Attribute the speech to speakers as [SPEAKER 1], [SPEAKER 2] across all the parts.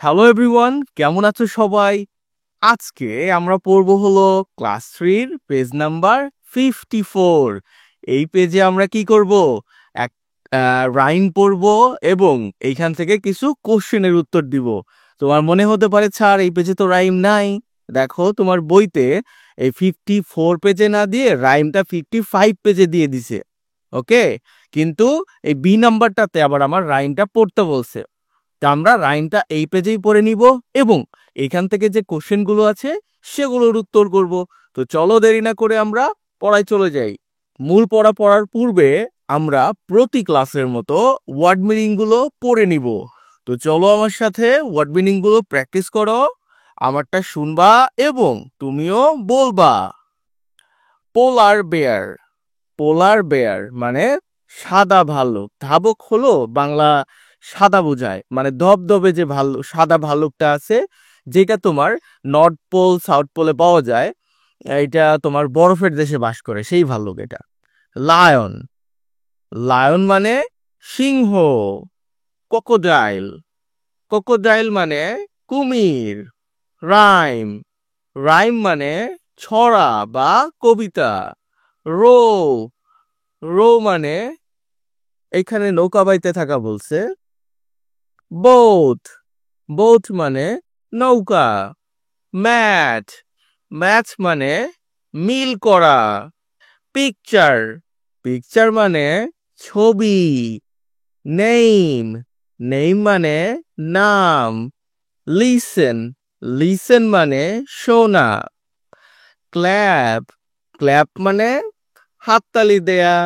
[SPEAKER 1] Hello everyone, কেমন আছো সবাই? আজকে আমরা পড়বো হলো ক্লাস 3 পেজ নাম্বার 54। এই পেজে আমরা কি করব? এক রাইম পড়বো এবং এইখান থেকে কিছু কোশ্চেনের উত্তর দিব। তোমার মনে হতে পারে স্যার এই পেজে তো রাইম নাই। দেখো তোমার বইতে এই 54 পেজে না দিয়ে রাইমটা 55 পেজে দিয়ে দিছে। ওকে, কিন্তু এই বি নাম্বারটাতে আবার আমার রাইমটা পড়তে বলছে। তা আমরা রাইমটা এই পেজেই পড়ে নিব এবং এখান থেকে যে কোশ্চেনগুলো আছে সেগুলোর উত্তর করব। তো চলো দেরি না করে আমরা পড়ায় চলে যাই। মূল পড়া পড়ার পূর্বে আমরা প্রতি ক্লাসের মতো ওয়ার্ড মিনিং গুলো পড়ে নিব। তো চলো আমার সাথে ওয়ার্ড মিনিং গুলো প্র্যাকটিস করো, আমারটা শুনবা এবং তুমিও বলবা। পোলার বেয়ার। পোলার বেয়ার মানে সাদা ভাল্লুক। ধাবক হলো বাংলা সাদা বোঝায়, মানে ধবধবে যে ভাল্লুক, সাদা ভাল্লুকটা আছে যেটা তোমার নর্থ পোল সাউথ পোলে পাওয়া যায়। এটা তোমার বরফের দেশে বাস করে সেই ভাল্লুক এটা। লায়ন। লায়ন মানে সিংহ। ক্রোকোডাইল। ক্রোকোডাইল মানে কুমির। রাইম। রাইম মানে ছড়া বা কবিতা। রো। রো মানে এখানে নৌকা বাইতে থাকা বলছে। বোট। বোট মানে নৌকা। ম্যাট। ম্যাচ মানে মিল করা। পিকচার। পিকচার মানে ছবি। নেইম। নেইম মানে নাম। লিসেন। লিসেন মানে শোনা। ক্ল্যাপ। ক্ল্যাপ মানে হাততালি দেয়া।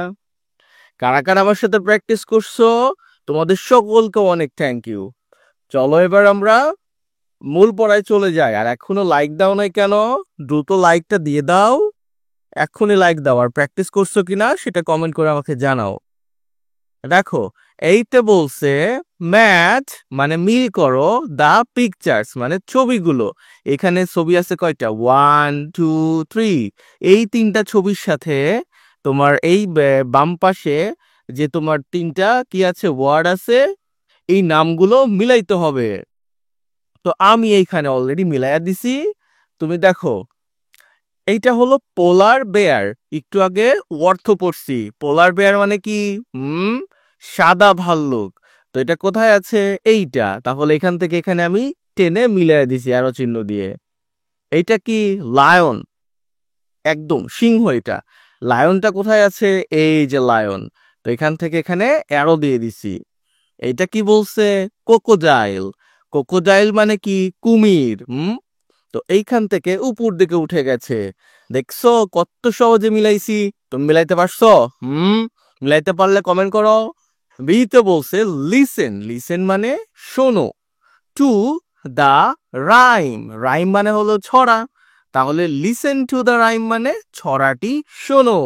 [SPEAKER 1] কারা কারা আমার সাথে প্র্যাকটিস করছো তোমাদের সকলকে অনেক থ্যাংক ইউ। চলো এবার আমরা মূল পড়ায় চলে যাই। আর এখনো লাইক দাও নাই কেন? দ্রুত লাইকটা দিয়ে দাও। এক্ষুনি লাইক দাও। আর প্র্যাকটিস করছো কিনা সেটা কমেন্ট করে আমাকে জানাও। দেখো, এইতে বলছে ম্যাচ মানে মিল করো, দা পিকচার্স মানে ছবিগুলো। এখানে ছবি আছে কয়টা? 1 2 3। এই তিনটা ছবির সাথে তোমার এই বাম পাশে যে তোমার তিনটা কি আছে, ওয়ার্ড আছে, এই নামগুলো মিলাইতে হবে। তো আমি এইখানে অলরেডি মিলাইয়া দিছি। তুমি দেখো, এইটা হলো পোলার বেয়ার। একটু আগে অর্থ পড়ছি। পোলার বেয়ার মানে কি? সাদা ভাল্লুক। তো এটা কোথায় আছে? এইটা। তাহলে এখান থেকে এখানে আমি টেনে মিলাইয়া দিছি অ্যারো চিহ্ন দিয়ে। এইটা কি? লায়ন। একদম সিংহ এটা। লায়নটা কোথায় আছে? এই যে লায়ন। তো এখান থেকে এখানে অ্যারো দিয়ে দিছি। এইটা কি বলছে? ক্রোকোডাইল। ক্রোকোডাইল মানে কি? কুমির। তো এইখান থেকে উপর দিকে উঠে গেছে। দেখছো কত সহজে মিলাইছি? তুমি মিলাইতে পারছো? মিলাইতে পারলে কমেন্ট করো। বিতে বলছে লিসেন। লিসেন মানে শোনো। To the rhyme. রাইম মানে হলো ছড়া। তাহলে লিসেন টু দা রাইম মানে ছড়াটি শোনো।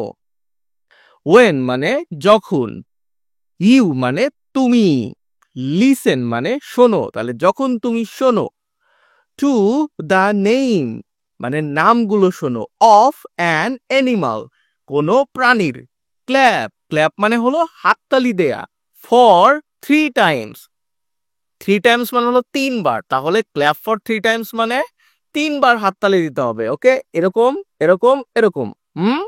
[SPEAKER 1] ওয়েন মানে যখন। ইউ মানে তুমি। লিসেন মানে শোনো, তাহলে যখন তুমি শোনো। টু দা নেম মানে নামগুলো শোনো। অফ অ্যান অ্যানিমাল কোনো প্রাণীর। ক্ল্যাপ। ক্ল্যাপ মানে হলো হাততালি দেয়া। For 3 Times. 3 টাইমস মানে হলো 3 বার। তাহলে ক্ল্যাপ ফর 3 টাইমস মানে 3 বার হাততালি দিতে হবে। ওকে, এরকম এরকম এরকম। হুম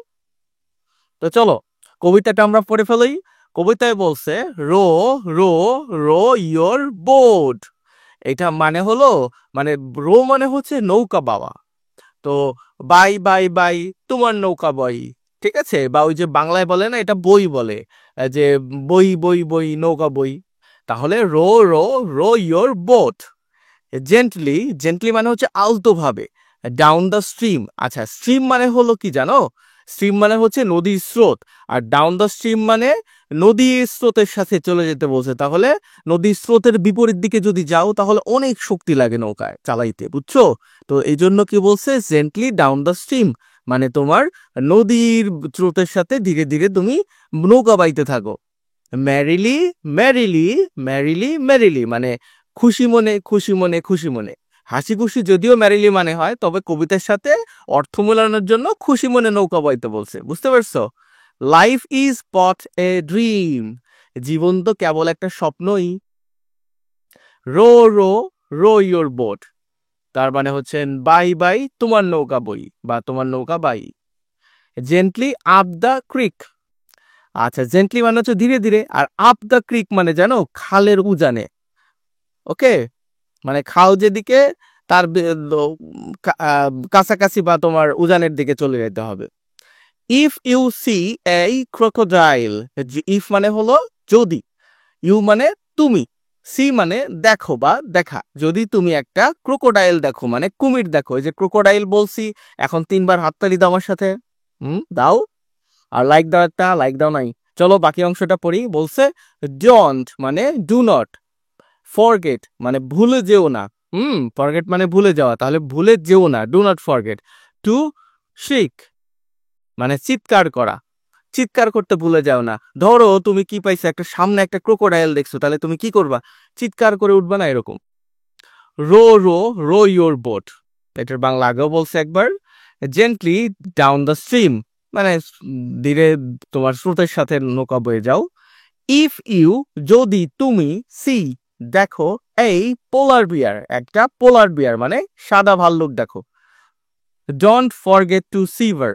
[SPEAKER 1] তো চলো কবিতাটা আমরা পড়ে ফেলি। কবিতায় বলছে row row row your boat. এটা মানে হলো, মানে রো মানে হচ্ছে নৌকা বাবা। তো বাই বাই বাই তোমার নৌকা বই। ঠিক আছে, বা ওই যে বাংলায় বলে না, এটা বই বলে, যে বই বই বই নৌকা বই। তাহলে row row row your boat gently. Gently মানে হচ্ছে আলতো ভাবে। Down the stream. আচ্ছা, স্ট্রিম মানে হলো কি জানো? স্ট্রিম মানে হচ্ছে নদীর স্রোত। আর ডাউন দ্য স্ট্রিম মানে নদীর স্রোতের সাথে চলে যেতে বলছে। তাহলে নদীর স্রোতের বিপরীত দিকে যদি যাও তাহলে অনেক শক্তি লাগে নৌকায় চালাইতে, বুঝছো? তো এই জন্য কি বলছে? জেন্টলি ডাউন দ্য স্ট্রিম মানে তোমার নদীর স্রোতের সাথে ধীরে ধীরে তুমি নৌকা বাইতে থাকো। ম্যারিলি ম্যারিলি ম্যারিলি ম্যারিলি মানে খুশি মনে খুশি মনে খুশি মনে। হাসি খুশি যদিও ম্যারিলি মানে হয়, তবে কবিতার সাথে অর্থ মেলানোর জন্য খুশি মনে নৌকা বাইতে বলছে। বুঝতে পারছো? Life is but a dream. জীবন তো কেবল একটা স্বপ্নই। Row row row your boat, তার মানে হচ্ছে বাই বাই তোমার নৌকা বই বা তোমার নৌকা বাই। জেন্টলি আপ দ্য ক্রিক, আচ্ছা জেন্টলি মানে হচ্ছে ধীরে ধীরে, আর আপ দ্য ক্রিক মানে জানো খালের উজানে। ওকে, মানে খাল যেদিকে তার কাছাকাছি বা তোমার উজানের দিকে চলে যেতে হবে। ইফ ইউ সি এই ক্রোকোডাইল, ইফ মানে হলো যদি, ইউ মানে তুমি, সি মানে দেখো বা দেখা, যদি তুমি একটা ক্রোকোডাইল দেখো মানে কুমির দেখো, এই যে ক্রোকোডাইল বলছি, এখন 3বার হাততালি দাও আমার সাথে, দাও, আর লাইক দাও, একটা লাইক দাও নাই। চলো বাকি অংশটা পড়ি। বলছে ডোন্ট মানে ডু নট, ফরগেট মানে ভুলে যেও না, ফরগেট মানে ভুলে যাওয়া, তাহলে ভুলে যেও না, ডু নট ফরগেট। টু শিক মানে চিৎকার করা, চিৎকার করতে ভুলে যাও না। ধরো তুমি কি পাইছো, একটা সামনে একটা ক্রোকোডাইল দেখছো, তাহলে তুমি কি করবা, চিৎকার করে উঠবা না এরকম। Row row row your boat, এটার বাংলা আগেও বলছে একবার। জেন্টলি ডাউন দ্য স্ট্রিম মানে ধীরে তোমার স্রোতের সাথে নৌকা বয়ে যাও। ইফ ইউ যদি তুমি, সি দেখো, এই পোলার বিয়ার একটা পোলার বিয়ার মানে সাদা ভাল্লুক দেখো। ডোন্ট ফরগেট টু সিভার,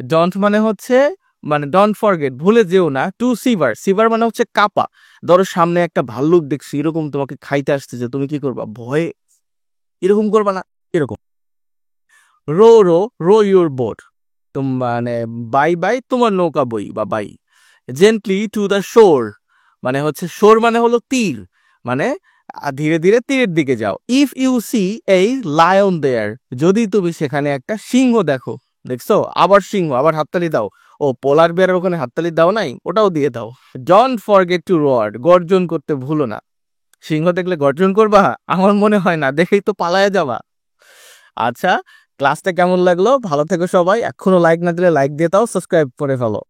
[SPEAKER 1] ডন্ট মানে হচ্ছে মানে ডন্ট ফরগেট ভুলে যেও না, টু সিভার, সিভার মানে হচ্ছে কাপা। ধরো সামনে একটা ভাল্লুক দেখছি, এরকম তোমাকে খাইতে আসতেছে, তুমি কি করবা, ভয়ে এরকম করবা না, এরকম। Row row row your boat, মানে বাই বাই তোমার নৌকা বই বা বাই। জেন্টলি টু দ্য শোর মানে হচ্ছে শোর মানে হলো তীর, মানে ধীরে ধীরে তীরের দিকে যাও। ইফ ইউ সি এই লায়ন দেয়ার, যদি তুমি সেখানে একটা সিংহ দেখো, দেখছো, আবার সিংহ, আবার হাততালি দাও। ও পোলার বিয়ারের ওখানে হাততালি দাও নাই, ওটাও দিয়ে দাও। ডোন্ট ফরগেট টু রোয়ার, গর্জন করতে ভুলো না। সিংহ দেখলে গর্জন করবা, আমার মনে হয় না, দেখেই তো পালায়া যাবা। আচ্ছা, ক্লাসটা কেমন লাগলো, ভালো থেকো সবাই, এখনো লাইক না দিলে লাইক দিয়ে দাও, সাবস্ক্রাইব করে ফেলো।